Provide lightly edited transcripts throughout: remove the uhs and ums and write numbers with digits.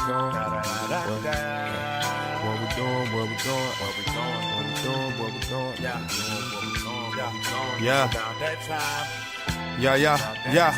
going? What we doing? Where we going? Where we going? What we doing? Where we going? Yeah.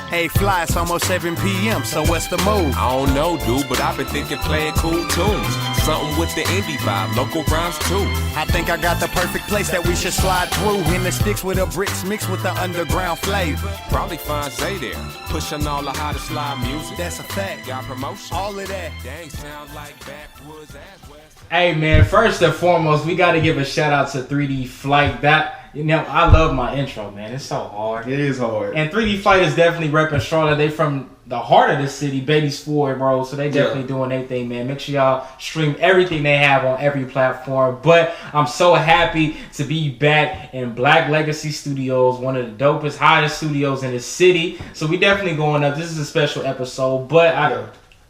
Hey, fly, it's almost 7 p.m., so what's the move? I don't know, dude, but I've been thinking playing cool tunes. Something with the indie vibe, local rhymes too. I think I got the perfect place that we should slide through. In the sticks with the bricks mixed with the underground flavor. Probably find Zay there, pushing all the hottest live music. That's a fact. Got promotion. All of that. Dang, sound like Backwoods Ave. Hey man, first and foremost, we got to give a shout out to 3D Flight. I love my intro, man. It's so hard. It is hard. And 3D Flight is definitely repping Charlotte. They from the heart of the city, Beatty's Ford, bro. So they definitely doing their thing, man. Make sure y'all stream everything they have on every platform. But I'm so happy to be back in Black Legacy Studios, one of the dopest, hottest studios in the city. So we definitely going up. This is a special episode, but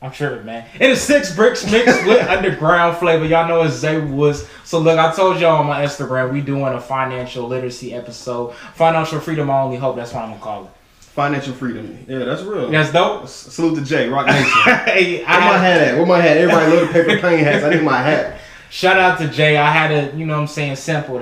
I'm tripping, man. And it's 6 bricks mixed with underground flavor. Y'all know it's Zay Woods. So look, I told y'all on my Instagram, we doing a financial literacy episode. Financial freedom, my only hope. That's what I'm going to call it. Financial freedom. Yeah, that's real. That's dope. Salute to Jay, Rock Nation. Hey, Where my hat at? Where my hat? Everybody love the paper plane hats. I need my hat. Shout out to Jay. I had to, you know what I'm saying, sample.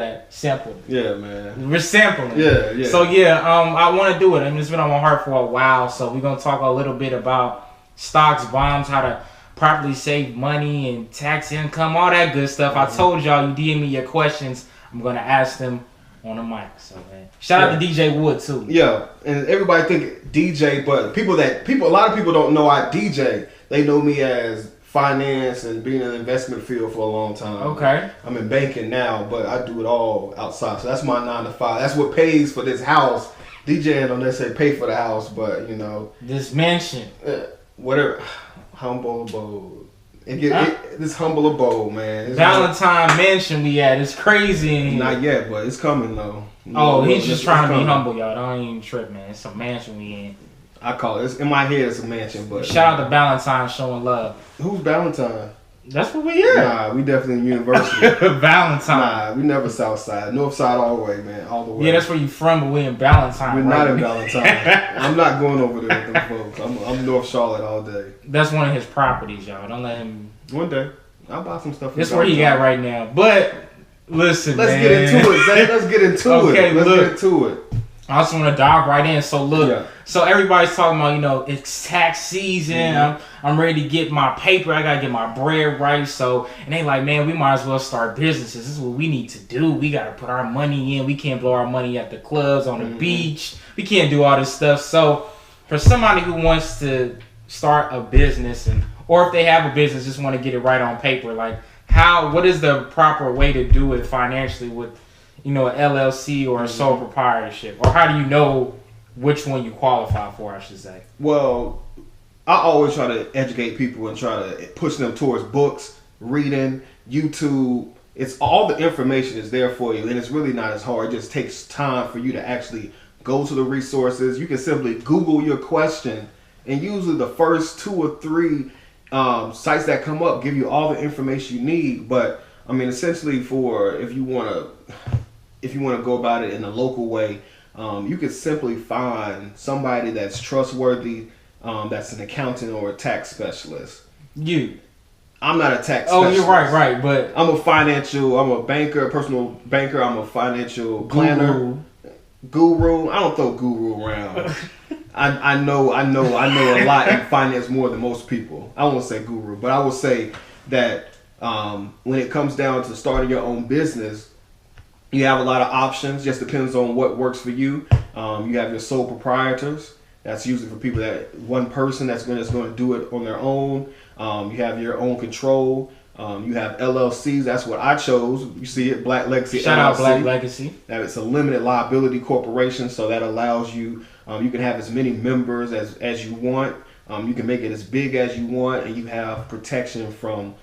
Yeah, man. We're sampling. Yeah. So I want to do it. I mean, it's been on my heart for a while. So we're going to talk a little bit about stocks, bonds, how to properly save money and tax income, all that good stuff. I told y'all, you DM me your questions. I'm going to ask them on the mic. So, man. Shout out to DJ Wood, too. Yeah, and everybody think DJ, but a lot of people don't know I DJ. They know me as finance and being in the investment field for a long time. Okay. I'm in banking now, but I do it all outside. So that's my 9 to 5. That's what pays for this house. DJing don't necessarily pay for the house, but, This mansion. Whatever. Humble abode. This humble abode, man. Valentine Mansion we at. It's crazy in here. Not yet, but it's coming though. He's just trying to be humble, y'all. Don't even trip, man. It's a mansion we in. I call it. It's, in my head, it's a mansion, but shout out to Valentine showing love. Who's Valentine? That's what we are. Nah, we definitely in university. Valentine. Nah, we never south side. North side all the way, man. All the way. Yeah, that's where you from, but we in Valentine. We're not in Valentine. I'm not going over there with them folks. I'm North Charlotte all day. That's one of his properties, y'all. Don't let him. One day. I'll buy some stuff. That's where he at right now. But listen, Let's man. get into it, Zay. Let's get into Okay, it. Let's look. get into it. I just want to dive right in. So look, so everybody's talking about, it's tax season. Mm-hmm. I'm ready to get my paper. I gotta get my bread right. So, and they like, man, we might as well start businesses. This is what we need to do. We gotta put our money in. We can't blow our money at the clubs, on the beach. We can't do all this stuff. So, for somebody who wants to start a business, or if they have a business, just want to get it right on paper, like what is the proper way to do it financially with an LLC or a sole proprietorship? Or how do you know which one you qualify for, I should say? Well, I always try to educate people and try to push them towards books, reading, YouTube. It's all the information is there for you, and it's really not as hard. It just takes time for you to actually go to the resources. You can simply Google your question, and usually the first 2 or 3 sites that come up give you all the information you need. But I mean, essentially, if you want to go about it in a local way, you could simply find somebody that's trustworthy, that's an accountant or a tax specialist. I'm not a tax specialist. Oh, you're right, but I'm a banker, personal banker. I'm a financial planner. Guru. I don't throw guru around. I know a lot in finance more than most people. I won't say guru, but I will say that when it comes down to starting your own business, you have a lot of options. Just depends on what works for you. You have your sole proprietors. That's usually for people one person that's going to do it on their own. You have your own control. You have LLCs. That's what I chose. You see it, Black Legacy. Shout out Black Legacy. Now it's a limited liability corporation, so that allows you. You can have as many members as you want. You can make it as big as you want, and you have protection from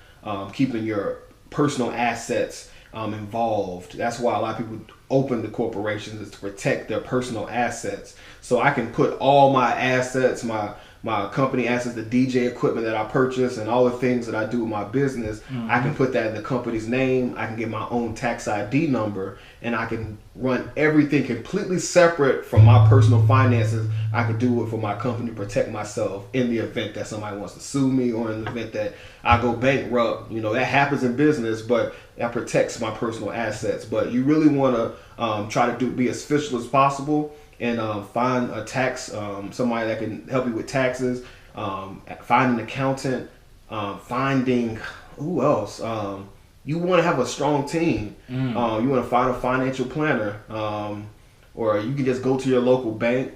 keeping your personal assets involved. That's why a lot of people open the corporations, is to protect their personal assets. So I can put all my assets, my my company assets, the DJ equipment that I purchase, and all the things that I do with my business, I can put that in the company's name. I can get my own tax ID number, and I can run everything completely separate from my personal finances. I can do it for my company to protect myself in the event that somebody wants to sue me, or in the event that I go bankrupt. You know, that happens in business, but that protects my personal assets. But you really want to try to be as official as possible, and find a tax, somebody that can help you with taxes, find an accountant, finding, who else? You want to have a strong team. You want to find a financial planner, or you can just go to your local bank.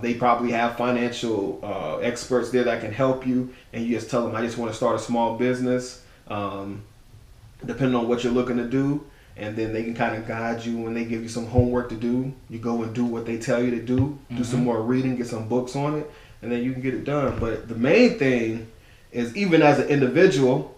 They probably have financial experts there that can help you, and you just tell them, I just want to start a small business, depending on what you're looking to do. And then they can kind of guide you when they give you some homework to do. You go and do what they tell you to do. Do some more reading, get some books on it, and then you can get it done. But the main thing is, even as an individual,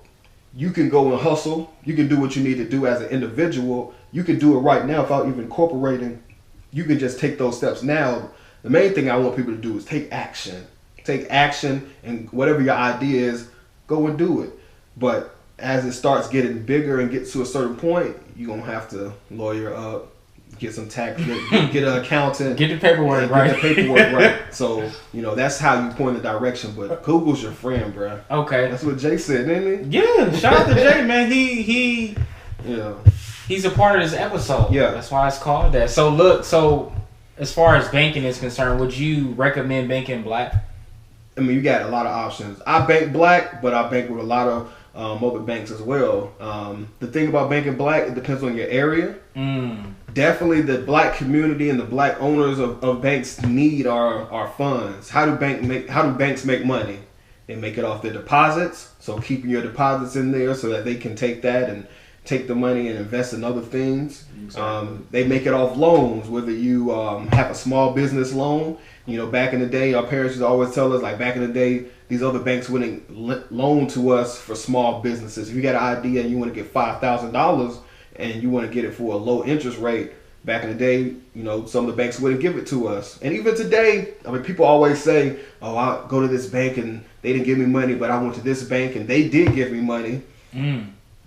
you can go and hustle. You can do what you need to do as an individual. You can do it right now without even incorporating. You can just take those steps now. The main thing I want people to do is take action. Take action, and whatever your idea is, go and do it. But as it starts getting bigger and gets to a certain point, you're going to have to lawyer up, get some tax, get an accountant. Get the paperwork right. Get the paperwork right. So, you know, that's how you point the direction. But Google's your friend, bro. Okay. That's what Jay said, didn't he? Yeah, shout out to Jay, man. Yeah. He's a part of this episode. Yeah. That's why it's called that. So, look, as far as banking is concerned, would you recommend banking black? I mean, you got a lot of options. I bank black, but I bank with a lot of mobile banks as well. The thing about banking black, it depends on your area. Definitely the black community and the black owners of banks need our funds. How do banks make money? They make it off their deposits. So keeping your deposits in there so that they can take that and take the money and invest in other things. Exactly. They make it off loans, whether you have a small business loan. You know, back in the day, our parents used to always tell us, like, back in the day, these other banks wouldn't loan to us for small businesses. If you got an idea and you want to get $5,000 and you want to get it for a low interest rate, back in the day, you know, some of the banks wouldn't give it to us. And even today, I mean, people always say, oh, I go to this bank and they didn't give me money, but I went to this bank and they did give me money.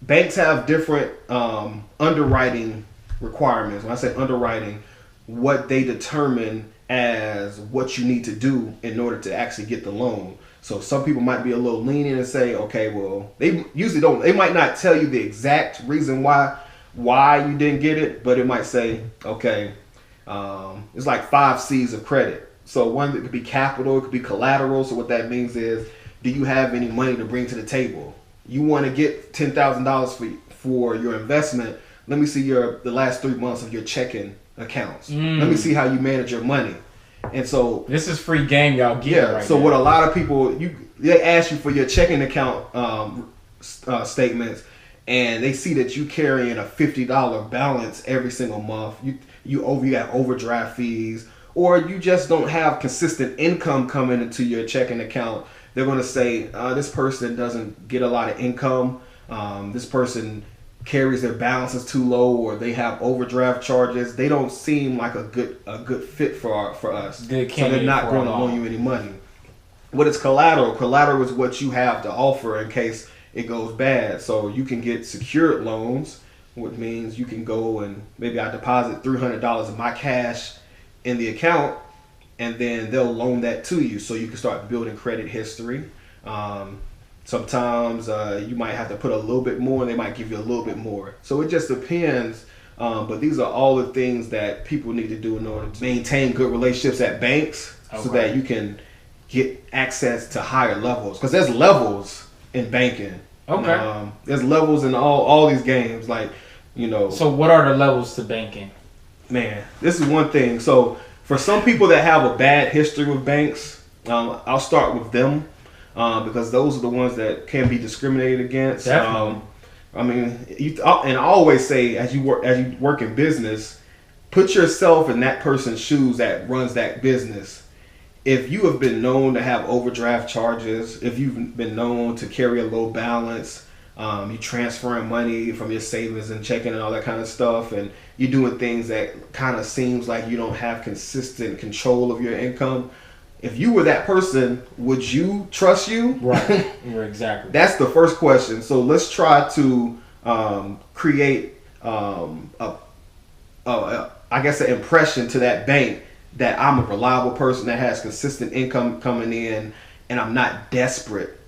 Banks have different underwriting requirements. When I say underwriting, what they determine as what you need to do in order to actually get the loan. So some people might be a little lenient and say, okay, well, they usually don't. They might not tell you the exact reason why you didn't get it, but it might say, okay, it's like 5 C's of credit. So one, it could be capital, it could be collateral. So what that means is, do you have any money to bring to the table? You want to get $10,000 for your investment. Let me see the last 3 months of your checking accounts. Let me see how you manage your money. And so this is free game, y'all get. Yeah. Right So now. what a lot of people, they ask you for your checking account statements, and they see that you carrying a $50 balance every single month. You got overdraft fees, or you just don't have consistent income coming into your checking account. They're going to say, this person doesn't get a lot of income. This person carries their balances too low, or they have overdraft charges. They don't seem like a good fit for us. So they're not going to loan you any money. What is collateral? Collateral is what you have to offer in case it goes bad. So you can get secured loans, which means you can go and maybe I deposit $300 of my cash in the account, and then they'll loan that to you so you can start building credit history. Sometimes you might have to put a little bit more, and they might give you a little bit more. So it just depends. But these are all the things that people need to do in order to maintain good relationships at banks, so that you can get access to higher levels. Because there's levels in banking. Okay. There's levels in all these games. Like, you know. So what are the levels to banking? Man, this is one thing. So for some people that have a bad history with banks, I'll start with them. Because those are the ones that can be discriminated against. Definitely. I mean, and I always say, as you work in business, put yourself in that person's shoes that runs that business. If you have been known to have overdraft charges, if you've been known to carry a low balance, you transferring money from your savings and checking and all that kind of stuff, and you're doing things that kind of seems like you don't have consistent control of your income, if you were that person, would you trust you? Right. Exactly. That's the first question. So let's try to create I guess an impression to that bank that I'm a reliable person that has consistent income coming in, and I'm not desperate.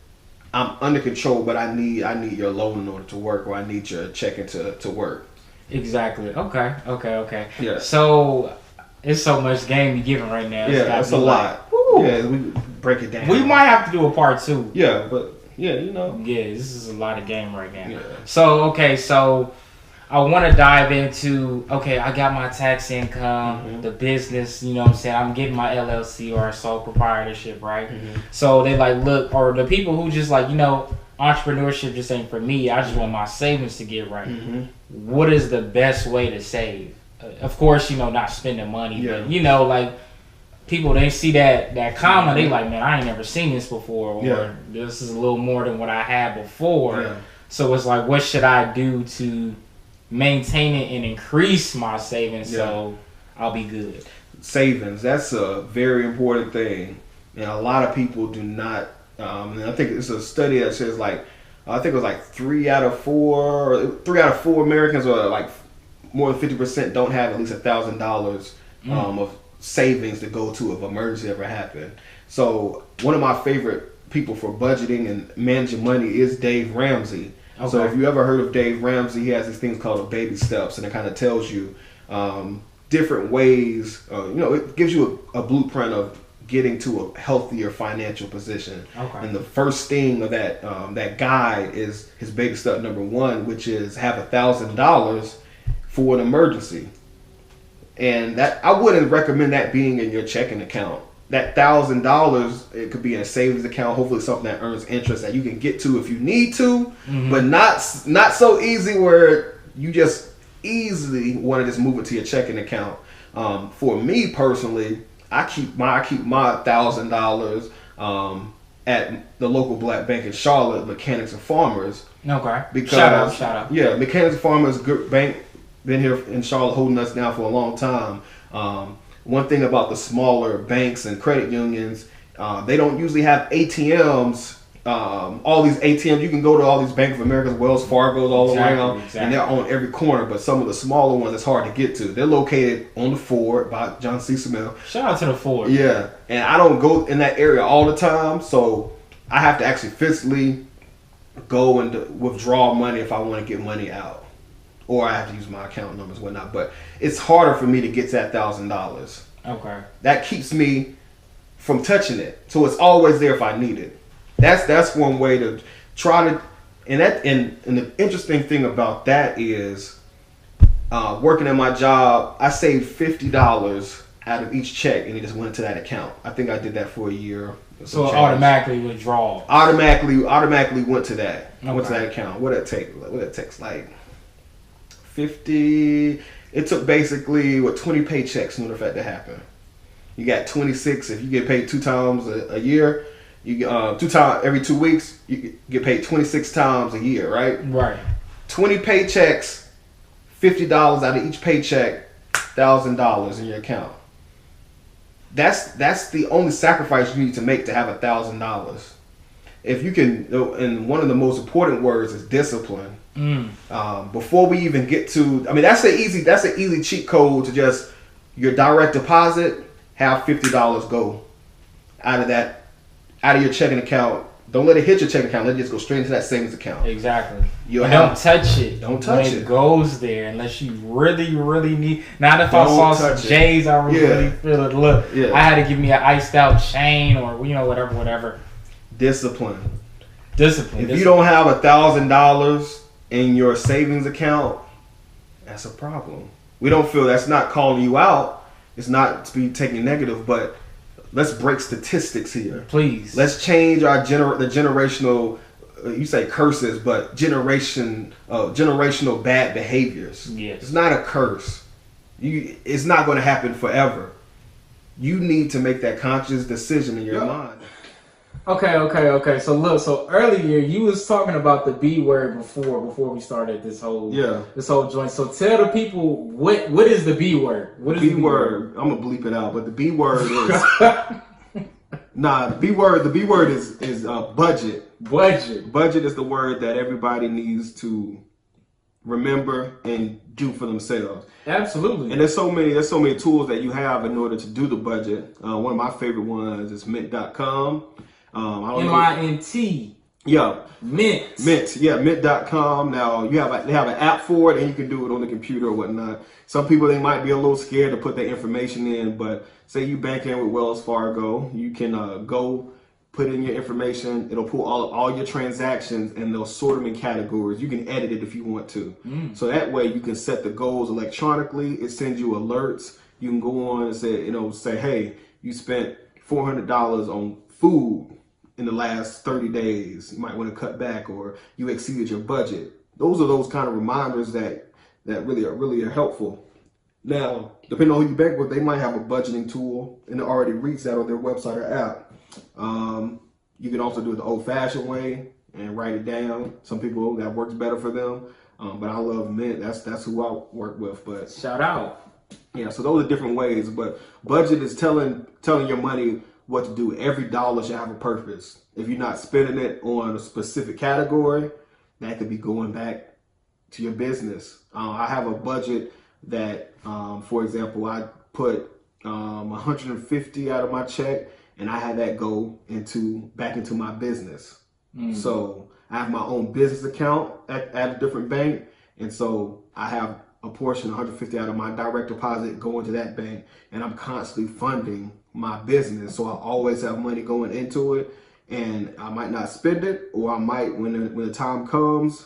I'm under control, but I need your loan in order to work, or I need your checking to work. Exactly. Okay. Yeah. So it's so much game you're giving right now. It's a lot. Yeah, we break it down. We might have to do a part 2. Yeah, but yeah, you know. Yeah, this is a lot of game right now. Yeah. So I want to dive into, I got my tax income, the business, you know what I'm saying? I'm getting my LLC or sole proprietorship, right? So they like, look, or the people who just like, entrepreneurship just ain't for me. I just want my savings to get right. What is the best way to save? Of course, not spending money, but, like, people, they see that comma, they like, man, I ain't never seen this before, or this is a little more than what I had before. Yeah. So it's like, what should I do to maintain it and increase my savings so I'll be good? Savings, that's a very important thing, and a lot of people do not. And I think it's a study that says I think it was like 3 out of 4 Americans, or like more than 50%, don't have at least $1,000 of savings to go to if emergency ever happened. So one of my favorite people for budgeting and managing money is Dave Ramsey. Okay. So if you ever heard of Dave Ramsey, he has these things called baby steps, and it kind of tells you different ways. It gives you a blueprint of getting to a healthier financial position. Okay. And the first thing of that guide is his baby step number 1, which is have $1,000 for an emergency. And that, I wouldn't recommend that being in your checking account. That $1,000, it could be in a savings account, hopefully something that earns interest that you can get to if you need to, but not so easy where you just easily want to just move it to your checking account. For me personally, I keep my $1,000 at the local black bank in Charlotte, Mechanics and Farmers. Okay. Because, shout out. Yeah, Mechanics and Farmers, good bank, been here in Charlotte holding us down for a long time. One thing about the smaller banks and credit unions, they don't usually have ATMs. All these ATMs, you can go to all these Bank of America's, Wells Fargo's all around, and they're on every corner. But some of the smaller ones, it's hard to get to. They're located on the Ford by John C. Smith. Shout out to the Ford. Yeah, and I don't go in that area all the time, so I have to actually physically go and withdraw money if I want to get money out, or I have to use my account numbers and whatnot. But it's harder for me to get to that $1,000. Okay. That keeps me from touching it, so it's always there if I need it. That's one way to try to, and the interesting thing about that is, working at my job, I saved $50 out of each check, and it just went into that account. I think I did that for a year. So it automatically withdraw. Automatically went to that. Okay. Went to that account. What did it take? Like 50. It took basically 20 paychecks in order for that to happen. You got 26 if you get paid 2 times a year. You get 2 times every 2 weeks. You get paid 26 times a year, right? Right. 20 paychecks, $50 out of each paycheck, $1,000 in your account. That's the only sacrifice you need to make to have $1,000. If you can, and one of the most important words is discipline. Before we even get to, that's an easy cheat code to just your direct deposit, have $50 go out of your checking account. Don't let it hit your checking account. Let it just go straight into that savings account. Exactly. Don't touch it. Don't touch it. It goes there unless you really, really need. Not if I saw some J's, I really feel it. Look, I had to give me an iced out chain or whatever. Discipline. If you don't have $1,000 in your savings account, that's a problem. We don't feel that's not calling you out. It's not to be taken negative, but let's break statistics here. Please. Let's change our the generational, you say curses, but generational bad behaviors. Yes. It's not a curse. It's not going to happen forever. You need to make that conscious decision in your mind. Okay. So look, earlier you was talking about the B word before we started this whole joint. So tell the people what is the B word? What is the B word? I'm gonna bleep it out, but the B word Nah, the B word is budget. Budget. Budget is the word that everybody needs to remember and do for themselves. Absolutely. And there's so many tools that you have in order to do the budget. One of my favorite ones is mint.com. MINT. Yeah. Mint. Yeah, mint.com. Now they have an app for it and you can do it on the computer or whatnot. Some people, they might be a little scared to put their information in, but say you bank in with Wells Fargo, you can go put in your information. It'll pull all your transactions and they'll sort them in categories. You can edit it if you want to. So that way you can set the goals electronically. It sends you alerts. You can go on and say, hey, you spent $400 on food in the last 30 days. You might want to cut back, or you exceeded your budget. Those are those kind of reminders that really are helpful. Now, depending on who you bank with, they might have a budgeting tool and it already reads that on their website or app. You can also do it the old-fashioned way and write it down. Some people, that works better for them. But I love Mint. That's who I work with. But shout out. Yeah, so those are different ways. But budget is telling your money what to do. Every dollar should have a purpose. If you're not spending it on a specific category, that could be going back to your business. I have a budget that, for example, I put $150 out of my check, and I had that go back into my business. So I have my own business account at a different bank, and so I have a portion, $150 out of my direct deposit going to that bank, and I'm constantly funding my business. So I always have money going into it, and I might not spend it, or I might, when the time comes,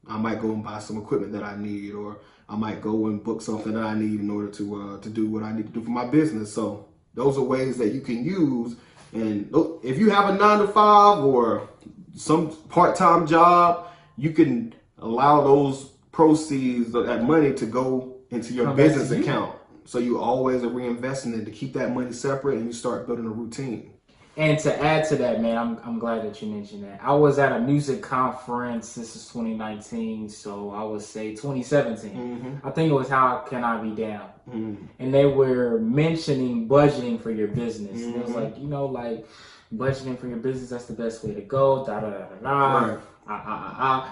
I might go and buy some equipment that I need, or I might go and book something that I need in order to do what I need to do for my business. So those are ways that you can use. And if you have a 9-to-5 or some part-time job, you can allow those proceeds, that money, to go into your business account. So you always are reinvesting it to keep that money separate, and you start building a routine. And to add to that, man, I'm glad that you mentioned that. I was at a music conference. This is 2019, so I would say 2017. I think it was How Can I Be Down? And they were mentioning budgeting for your business. And it was like, budgeting for your business, that's the best way to go.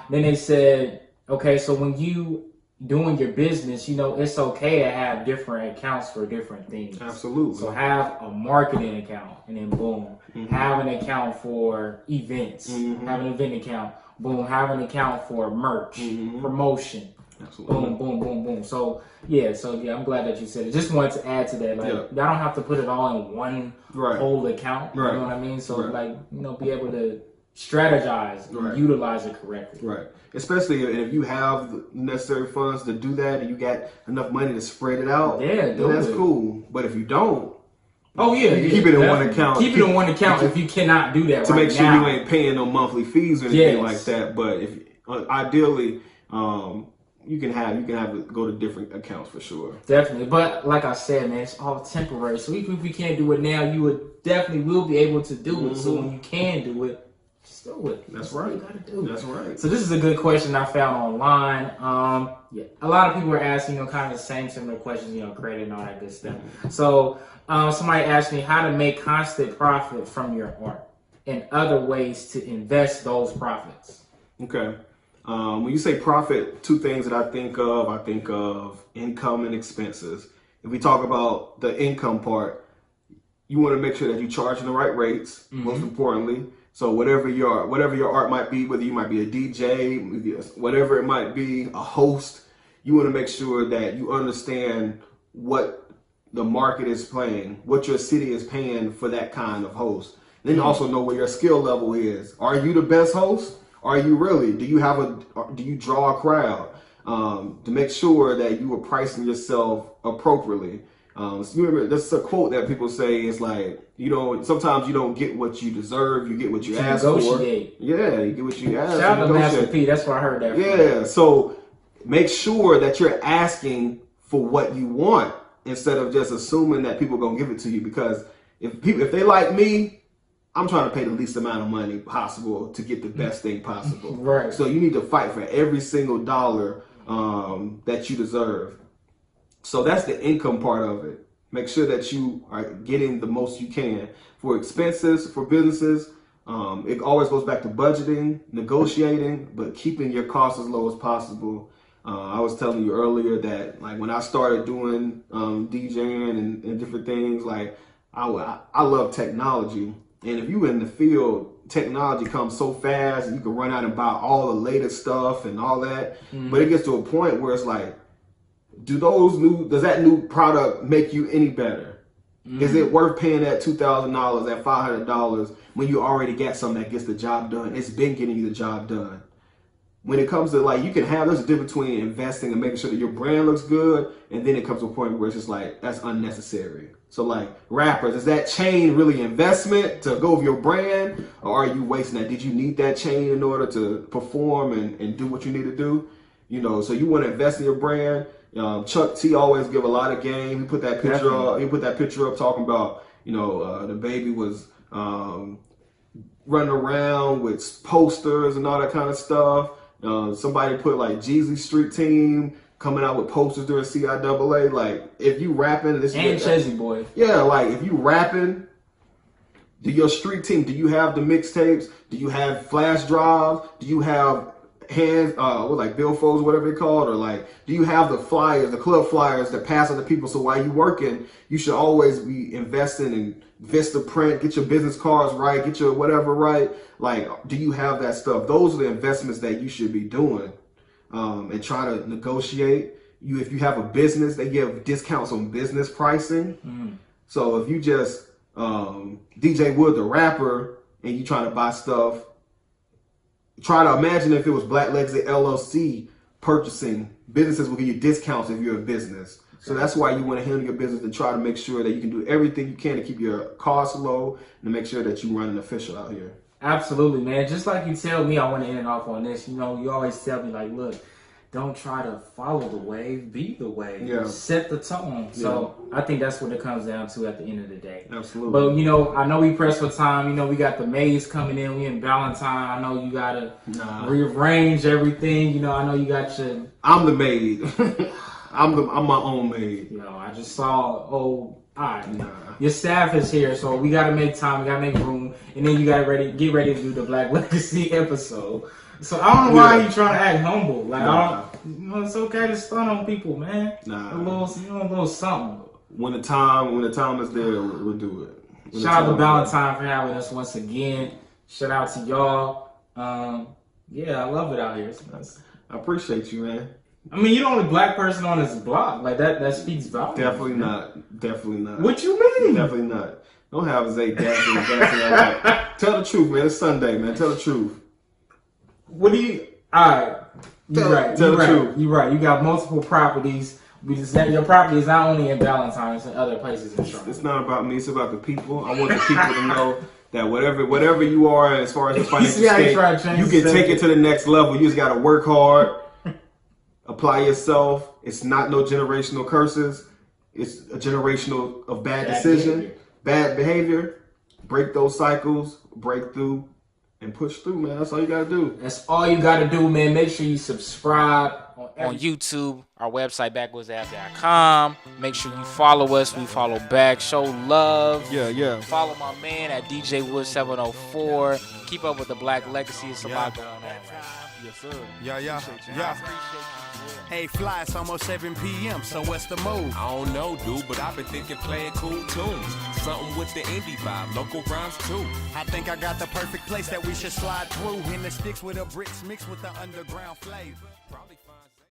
Then they said, okay, so when you doing your business, it's okay to have different accounts for different things. Absolutely. So have a marketing account, and then boom, have an account for events, have an event account, boom, have an account for merch, promotion. Absolutely. Boom. So I'm glad that you said it. Just wanted to add to that. Y'all don't have to put it all in one whole account. You know what I mean? So be able to strategize and utilize it correctly. Right. Especially if you have the necessary funds to do that and you got enough money to spread it out, then that's cool. But if you don't, keep it in one account. Keep it in one account if you cannot do that to make sure you ain't paying no monthly fees or anything like that. But if ideally, you can have it go to different accounts for sure. Definitely. But like I said, man, it's all temporary. So even if you can't do it now, you will be able to do it. So when you can do it, just do it. That's right. You gotta do. That's right. So this is a good question I found online. A lot of people are asking, kind of the same similar questions, credit and all that good stuff. So somebody asked me how to make constant profit from your art and other ways to invest those profits. Okay. When you say profit, two things that I think of income and expenses. If we talk about the income part, you want to make sure that you're charging the right rates, most importantly. So whatever your art might be, whether you might be a DJ, whatever it might be, a host, you want to make sure that you understand what the market is paying, what your city is paying for that kind of host. Then you also know where your skill level is. Are you the best host? Are you really? Do you draw a crowd? To make sure that you are pricing yourself appropriately. So you remember, that's a quote that people say. It's like, sometimes you don't get what you deserve. You get what you ask for. Yeah, you get what you ask for. Shout out to Master P. That's where I heard that from. Yeah, so make sure that you're asking for what you want instead of just assuming that people are going to give it to you. Because if they like me, I'm trying to pay the least amount of money possible to get the best thing possible. Right. So you need to fight for every single dollar that you deserve. So that's the income part of it. Make sure that you are getting the most you can. For expenses, for businesses, it always goes back to budgeting, negotiating, but keeping your costs as low as possible. I was telling you earlier that like when I started doing DJing and different things, like I love technology. And if you in the field, technology comes so fast and you can run out and buy all the latest stuff and all that. But it gets to a point where it's like, does that new product make you any better? Is it worth paying that $2,000, that $500 when you already got something that gets the job done? It's been getting you the job done. When it comes to like, there's a difference between investing and making sure that your brand looks good, and then it comes to a point where it's just like, that's unnecessary. So like rappers, is that chain really investment to go with your brand, or are you wasting that? Did you need that chain in order to perform and do what you need to do? You know, so you want to invest in your brand. Chuck T always give a lot of game. He put that picture up. He put that picture up talking about, the baby was running around with posters and all that kind of stuff. Somebody put like Jeezy Street Team coming out with posters during CIAA. Like, if you rapping, this and Chezzy Boy. Yeah, like if you rapping, do your street team? Do you have the mixtapes? Do you have flash drives? Do you have hands, like billfolds, whatever they called, or like, do you have the flyers, the club flyers that pass on to people? So while you working, you should always be investing in Vista print, get your business cards right, get your whatever right. Like, do you have that stuff? Those are the investments that you should be doing, and try to negotiate. If you have a business, they give discounts on business pricing. So if you just DJ Wood the rapper and you trying to buy stuff, try to imagine if it was Black Legacy LLC purchasing. Businesses will give you discounts if you're a business. So that's why you want to handle your business and try to make sure that you can do everything you can to keep your costs low and to make sure that you run an official out here. Absolutely, man. Just like you tell me, I want to end it off on this. You always tell me, like, look, don't try to follow the wave, be the wave. Yeah. Set the tone. So I think that's what it comes down to at the end of the day. Absolutely. But, I know we pressed for time. We got the maids coming in. We in Valentine. I know you got to rearrange everything. I know you got your... I'm the maid. I'm my own maid. I just saw, all right. Your staff is here, so we got to make time. We got to make room. And then you got to get ready to do the Black Legacy episode. So I don't know why you trying to act humble. Like, it's okay to stun on people, man. A little something. When the time is there, we'll do it. Shout out to Valentine for having us once again. Shout out to y'all. I love it out here. I appreciate you, man. I mean, you're the only black person on this block. Like, that speaks volumes. Definitely not. What you mean? Definitely not. Don't have Zay dancing like that. Tell the truth, man. It's Sunday, man. Tell the truth. What do you... Alright. You're right. You're right. You got multiple properties. Your property is not only in Valentine, it's in other places in Charlotte. It's not about me. It's about the people. I want the people to know that whatever you are as far as the financial state, you can take it to the next level. You just got to work hard. Apply yourself. It's not no generational curses. It's a generational of bad decision, bad behavior. Break those cycles, break through, and push through, man. That's all you got to do. That's all you got to do, man. Make sure you subscribe on YouTube, our website, backwoodsave.com. Make sure you follow us. We follow back. Show love. Yeah. Follow my man at DJ Wood 704. Keep up with the Black Legacy. It's a lot going on right now. Yes, sir. Yeah. Hey, Fly, it's almost 7 p.m., so what's the move? I don't know, dude, but I've been thinking playing cool tunes. Something with the indie vibe, local rhymes too. I think I got the perfect place that we should slide through. In the sticks with the bricks mixed with the underground flavor. Probably